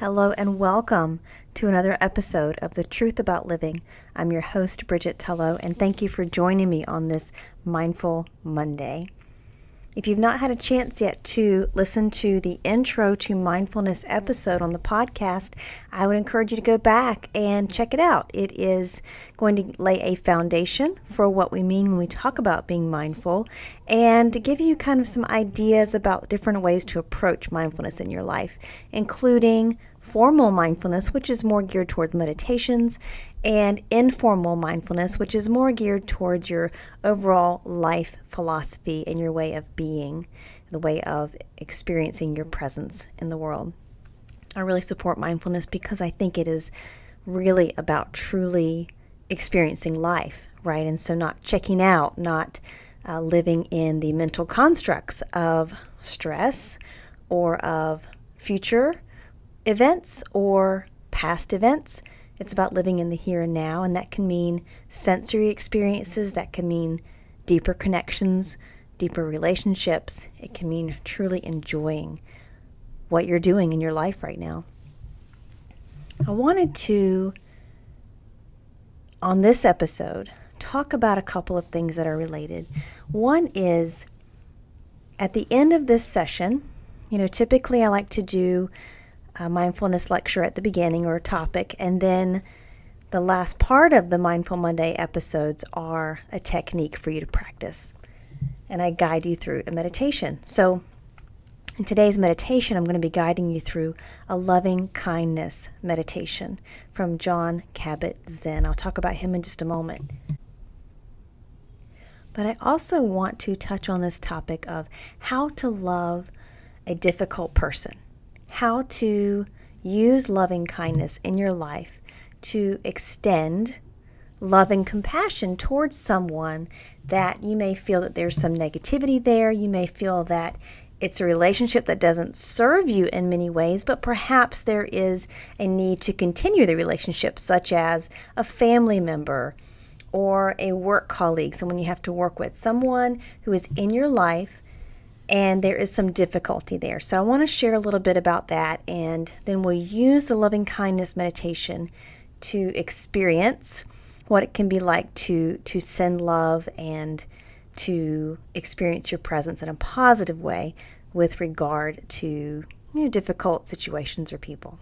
Hello and welcome to another episode of The Truth About Living. I'm your host, Bridget Tello, and thank you for joining me on this Mindful Monday. If you've not had a chance yet to listen to the intro to mindfulness episode on the podcast, I would encourage you to go back and check it out. It is going to lay a foundation for what we mean when we talk about being mindful and to give you kind of some ideas about different ways to approach mindfulness in your life, including formal mindfulness, which is more geared towards meditations, and informal mindfulness, which is more geared towards your overall life philosophy and your way of being, the way of experiencing your presence in the world. I really support mindfulness because I think it is really about truly experiencing life, right? And so not checking out, not living in the mental constructs of stress or of future events or past events. It's about living in the here and now, and that can mean sensory experiences, that can mean deeper connections, deeper relationships. It can mean truly enjoying what you're doing in your life right now. I wanted to, on this episode, talk about a couple of things that are related. One is, at the end of this session, typically I like to do a mindfulness lecture at the beginning or a topic, and then the last part of the Mindful Monday episodes are a technique for you to practice, and I guide you through a meditation. So in today's meditation, I'm going to be guiding you through a loving kindness meditation from Jon KabatZinn. I'll talk about him in just a moment. But I also want to touch on this topic of how to love a difficult person. How to use loving kindness in your life to extend love and compassion towards someone that you may feel that there's some negativity there. You may feel that it's a relationship that doesn't serve you in many ways, but perhaps there is a need to continue the relationship, such as a family member or a work colleague, someone you have to work with, someone who is in your life and there is some difficulty there. So I want to share a little bit about that, and then we'll use the loving kindness meditation to experience what it can be like to send love and to experience your presence in a positive way with regard to difficult situations or people.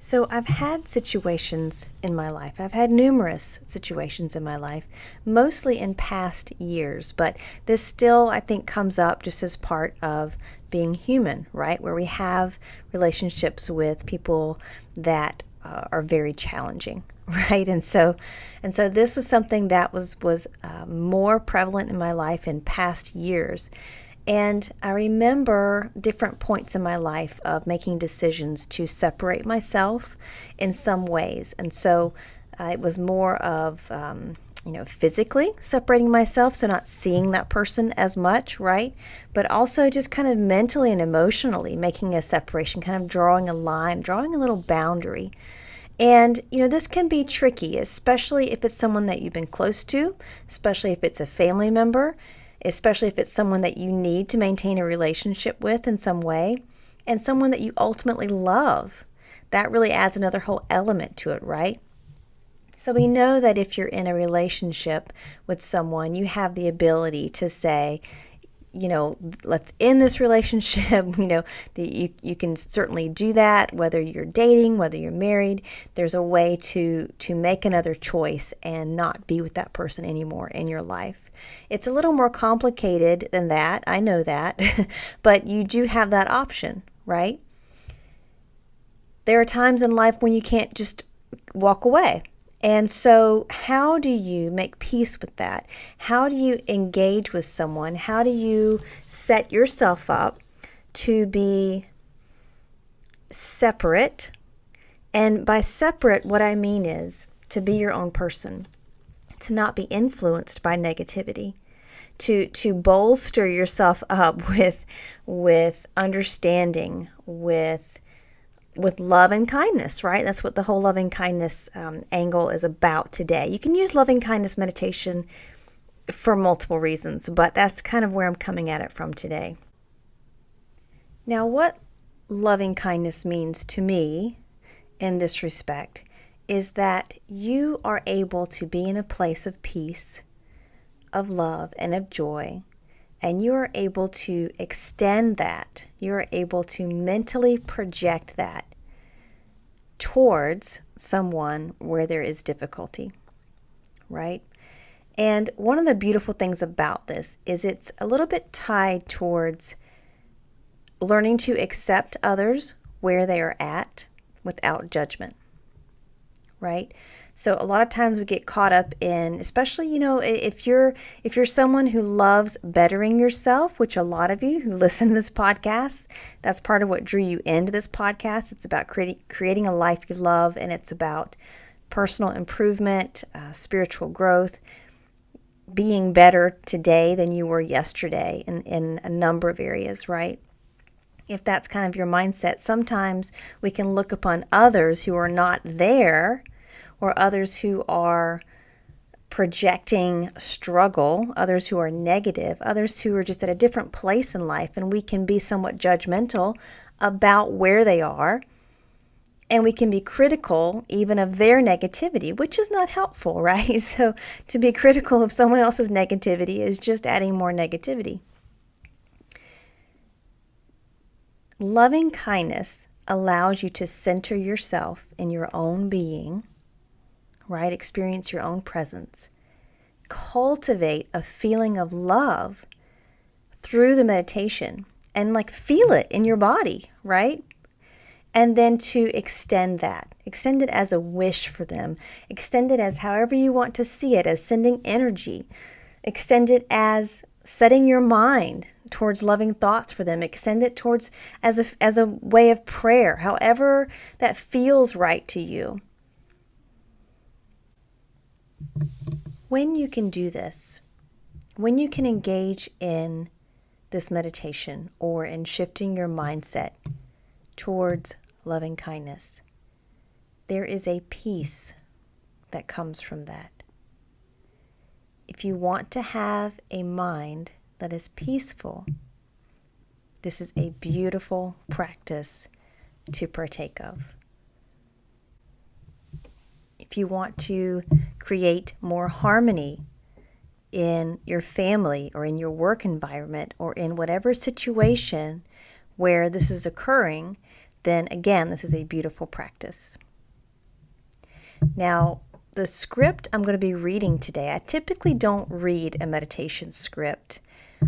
So I've had situations in my life. I've had numerous situations in my life, mostly in past years, but this still, I think, comes up just as part of being human, right? Where we have relationships with people that are very challenging, right? And so this was something that was more prevalent in my life in past years. And I remember different points in my life of making decisions to separate myself in some ways. And so it was more of, physically separating myself, so not seeing that person as much, right? But also just kind of mentally and emotionally making a separation, kind of drawing a line, drawing a little boundary. And, this can be tricky, especially if it's someone that you've been close to, especially if it's a family member, especially if it's someone that you need to maintain a relationship with in some way, and someone that you ultimately love. That really adds another whole element to it, right? So we know that if you're in a relationship with someone, you have the ability to say, let's end this relationship. You can certainly do that, whether you're dating, whether you're married. There's a way to make another choice and not be with that person anymore in your life. It's a little more complicated than that, I know that, but you do have that option, right? There are times in life when you can't just walk away. And so how do you make peace with that? How do you engage with someone? How do you set yourself up to be separate? And by separate, what I mean is to be your own person, to not be influenced by negativity, to bolster yourself up with understanding, with love and kindness, right? That's what the whole loving kindness angle is about today. You can use loving kindness meditation for multiple reasons, but that's kind of where I'm coming at it from today. Now, what loving kindness means to me in this respect is that you are able to be in a place of peace, of love, and of joy, and you are able to extend that. You are able to mentally project that towards someone where there is difficulty, right? And one of the beautiful things about this is it's a little bit tied towards learning to accept others where they are at without judgment, right? So a lot of times we get caught up in, especially, if you're someone who loves bettering yourself, which a lot of you who listen to this podcast, that's part of what drew you into this podcast. It's about creating a life you love, and it's about personal improvement, spiritual growth, being better today than you were yesterday in a number of areas, right? If that's kind of your mindset, sometimes we can look upon others who are not there, or others who are projecting struggle, others who are negative, others who are just at a different place in life, and we can be somewhat judgmental about where they are, and we can be critical even of their negativity, which is not helpful, right? So to be critical of someone else's negativity is just adding more negativity. Loving kindness allows you to center yourself in your own being, right? Experience your own presence. Cultivate a feeling of love through the meditation and feel it in your body, right? And then to extend that. Extend it as a wish for them. Extend it as however you want to see it, as sending energy. Extend it as setting your mind towards loving thoughts for them. Extend it towards as a way of prayer, however that feels right to you. When you can do this, when you can engage in this meditation or in shifting your mindset towards loving kindness, there is a peace that comes from that. If you want to have a mind that is peaceful, this is a beautiful practice to partake of. If you want to create more harmony in your family or in your work environment or in whatever situation where this is occurring, then again, this is a beautiful practice. Now, the script I'm going to be reading today, I typically don't read a meditation script.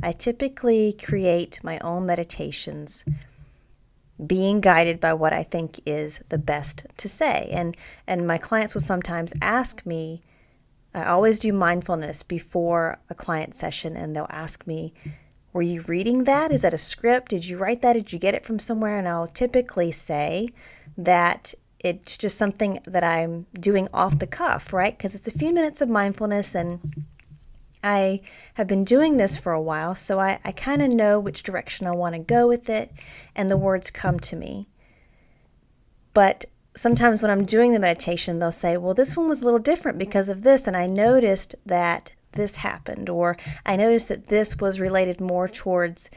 I typically create my own meditations, being guided by what I think is the best to say. And my clients will sometimes ask me, I always do mindfulness before a client session, and they'll ask me, were you reading that? Is that a script? Did you write that? Did you get it from somewhere? And I'll typically say that it's just something that I'm doing off the cuff, right? Because it's a few minutes of mindfulness, and I have been doing this for a while, so I kind of know which direction I want to go with it, and the words come to me. But sometimes when I'm doing the meditation, they'll say, well, this one was a little different because of this, and I noticed that this happened, or I noticed that this was related more towards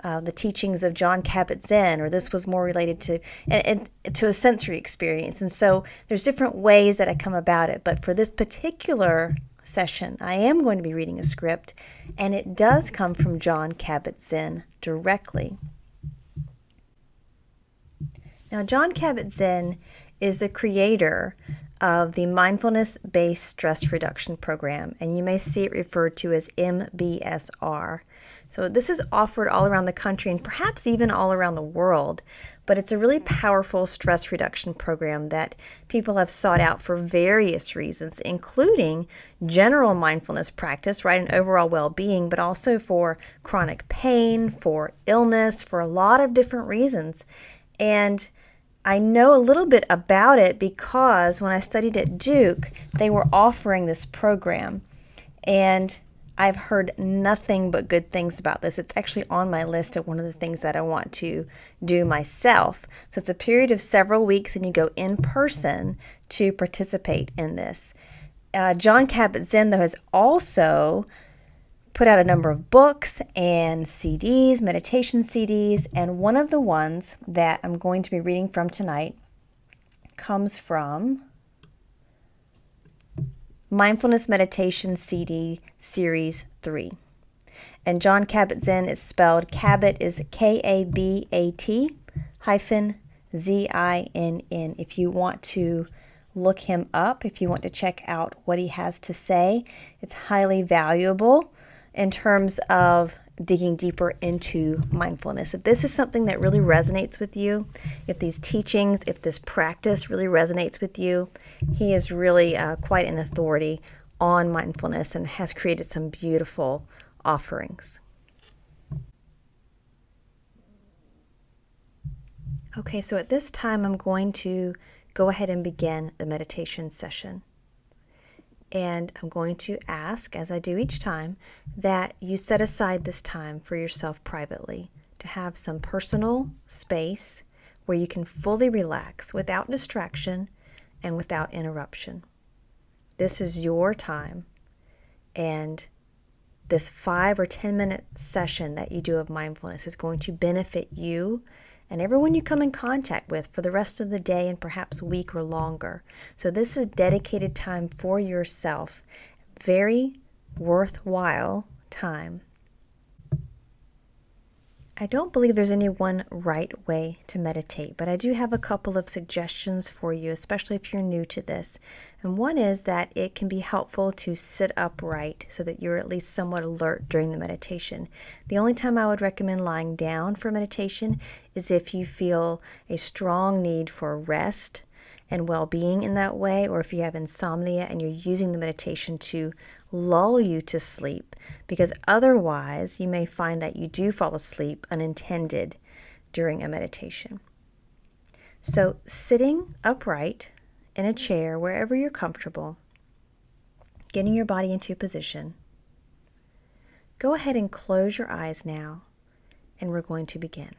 the teachings of Jon KabatZinn, or this was more related to a sensory experience. And so there's different ways that I come about it, but for this particular session, I am going to be reading a script, and it does come from Jon KabatZinn directly. Now, Jon KabatZinn is the creator of the Mindfulness-Based Stress Reduction Program, and you may see it referred to as MBSR. So this is offered all around the country and perhaps even all around the world, but it's a really powerful stress reduction program that people have sought out for various reasons, including general mindfulness practice, right, and overall well-being, but also for chronic pain, for illness, for a lot of different reasons. And I know a little bit about it because when I studied at Duke, they were offering this program, and I've heard nothing but good things about this. It's actually on my list of one of the things that I want to do myself. So it's a period of several weeks, and you go in person to participate in this. Jon KabatZinn, though, has also put out a number of books and CDs, meditation CDs, and one of the ones that I'm going to be reading from tonight comes from Mindfulness Meditation CD Series 3. And Jon KabatZinn is spelled, Kabat is Kabat hyphen Zinn. If you want to look him up, if you want to check out what he has to say, it's highly valuable in terms of digging deeper into mindfulness. If this is something that really resonates with you, if these teachings, if this practice really resonates with you, he is really quite an authority on mindfulness and has created some beautiful offerings. Okay, so at this time I'm going to go ahead and begin the meditation session. And I'm going to ask, as I do each time, that you set aside this time for yourself privately to have some personal space where you can fully relax without distraction and without interruption. This is your time, and this 5 or 10 minute session that you do of mindfulness is going to benefit you and everyone you come in contact with for the rest of the day and perhaps a week or longer. So this is dedicated time for yourself. Very worthwhile time. I don't believe there's any one right way to meditate, but I do have a couple of suggestions for you, especially if you're new to this. And one is that it can be helpful to sit upright so that you're at least somewhat alert during the meditation. The only time I would recommend lying down for meditation is if you feel a strong need for rest and well-being in that way, or if you have insomnia and you're using the meditation to lull you to sleep, because otherwise you may find that you do fall asleep unintended during a meditation. So sitting upright in a chair, wherever you're comfortable, getting your body into position, go ahead and close your eyes now, and we're going to begin.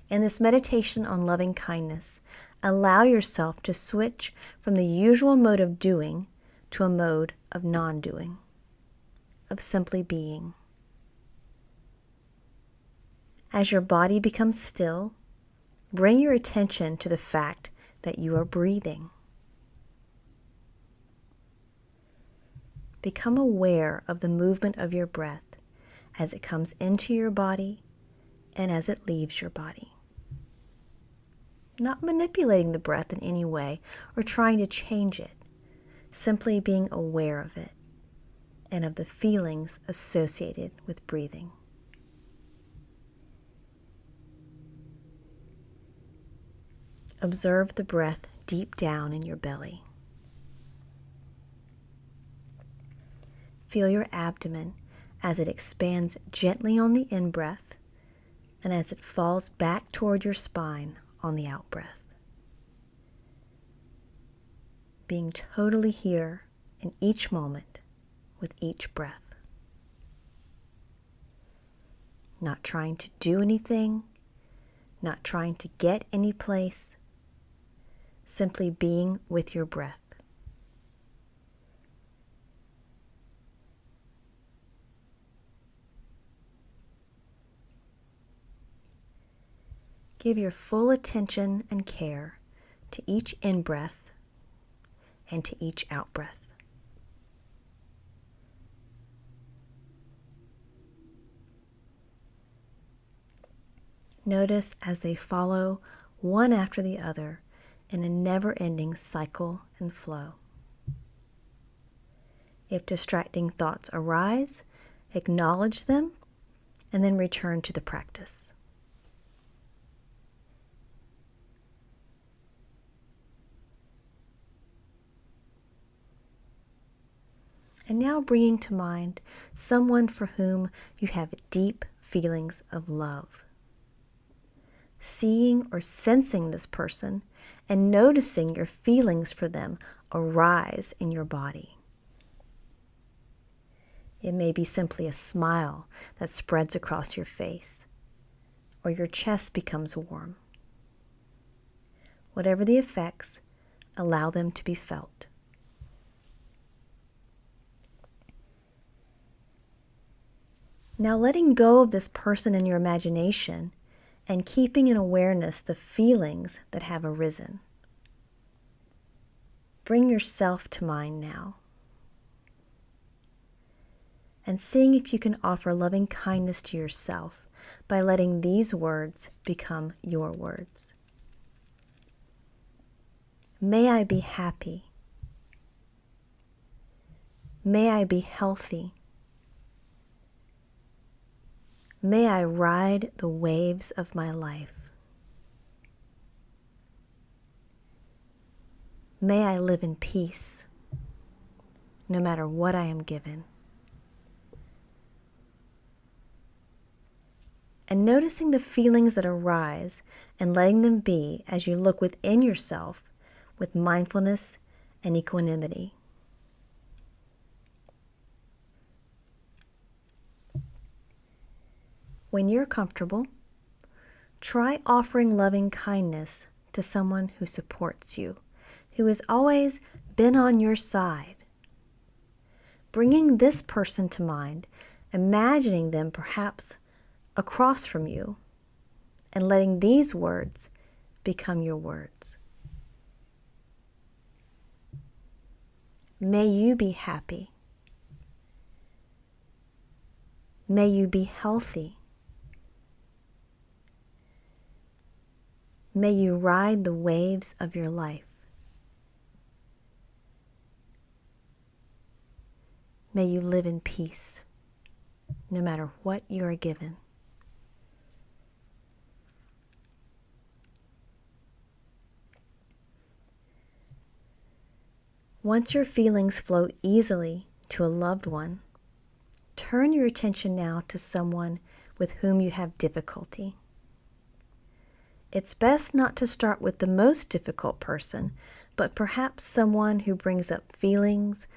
In this meditation on loving kindness, allow yourself to switch from the usual mode of doing to a mode of non-doing, of simply being. As your body becomes still, bring your attention to the fact that you are breathing. Become aware of the movement of your breath as it comes into your body and as it leaves your body. Not manipulating the breath in any way or trying to change it, simply being aware of it and of the feelings associated with breathing. Observe the breath deep down in your belly. Feel your abdomen as it expands gently on the in-breath and as it falls back toward your spine on the out-breath. Being totally here in each moment with each breath. Not trying to do anything, not trying to get any place, simply being with your breath. Give your full attention and care to each in-breath and to each out-breath. Notice as they follow one after the other in a never-ending cycle and flow. If distracting thoughts arise, acknowledge them and then return to the practice. And now bringing to mind someone for whom you have deep feelings of love. Seeing or sensing this person and noticing your feelings for them arise in your body. It may be simply a smile that spreads across your face, or your chest becomes warm. Whatever the effects, allow them to be felt. Now letting go of this person in your imagination and keeping in awareness the feelings that have arisen. Bring yourself to mind now. And seeing if you can offer loving kindness to yourself by letting these words become your words. May I be happy. May I be healthy. May I ride the waves of my life. May I live in peace, no matter what I am given. And noticing the feelings that arise and letting them be as you look within yourself with mindfulness and equanimity. When you're comfortable, try offering loving kindness to someone who supports you, who has always been on your side. Bringing this person to mind, imagining them perhaps across from you, and letting these words become your words. May you be happy. May you be healthy. May you ride the waves of your life. May you live in peace, no matter what you are given. Once your feelings flow easily to a loved one, turn your attention now to someone with whom you have difficulty. It's best not to start with the most difficult person, but perhaps someone who brings up feelings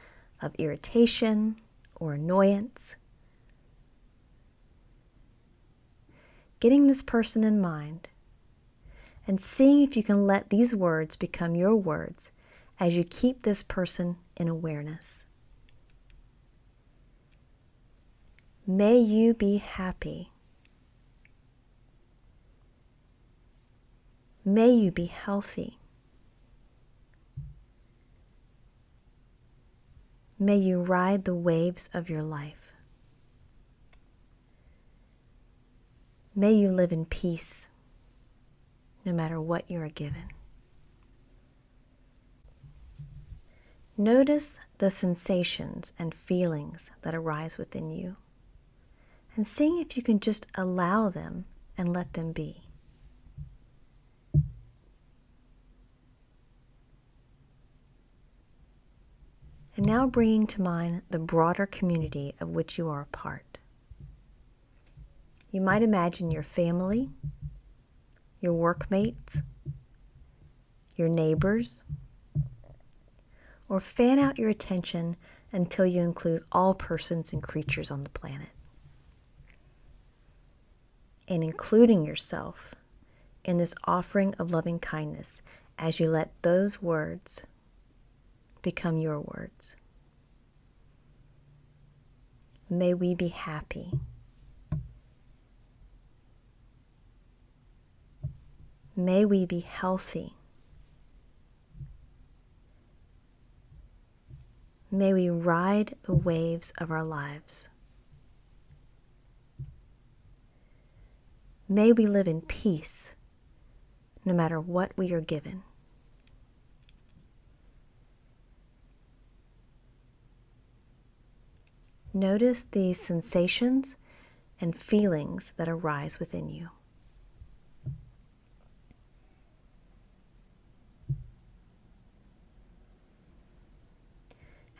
of irritation or annoyance. Getting this person in mind and seeing if you can let these words become your words as you keep this person in awareness. May you be happy. May you be healthy. May you ride the waves of your life. May you live in peace, no matter what you are given. Notice the sensations and feelings that arise within you, and seeing if you can just allow them and let them be. And now bringing to mind the broader community of which you are a part. You might imagine your family, your workmates, your neighbors, or fan out your attention until you include all persons and creatures on the planet. And including yourself in this offering of loving kindness as you let those words become your words. May we be happy. May we be healthy. May we ride the waves of our lives. May we live in peace, no matter what we are given. Notice these sensations and feelings that arise within you.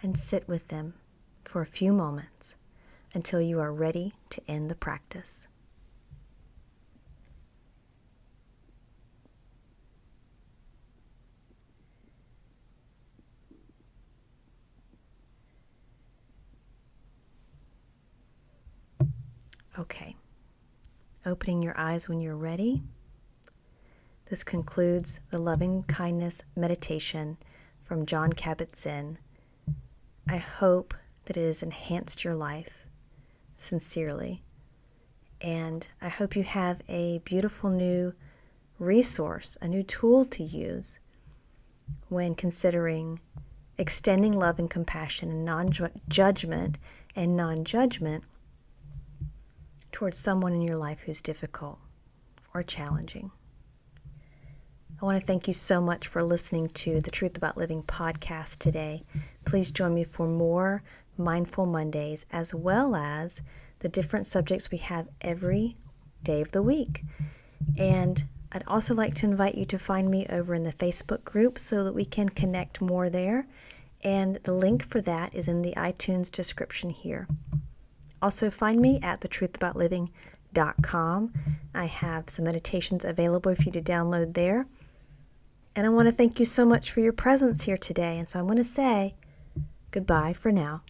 And sit with them for a few moments until you are ready to end the practice. Okay, opening your eyes when you're ready. This concludes the loving kindness meditation from Jon KabatZinn. I hope that it has enhanced your life. Sincerely, And I hope you have a beautiful new resource, a new tool to use when considering extending love and compassion and non-judgment towards someone in your life who's difficult or challenging. I want to thank you so much for listening to the Truth About Living podcast today. Please join me for more Mindful Mondays, as well as the different subjects we have every day of the week. And I'd also like to invite you to find me over in the Facebook group so that we can connect more there. And the link for that is in the iTunes description here. Also find me at thetruthaboutliving.com. I have some meditations available for you to download there. And I want to thank you so much for your presence here today. And so I'm going to say goodbye for now.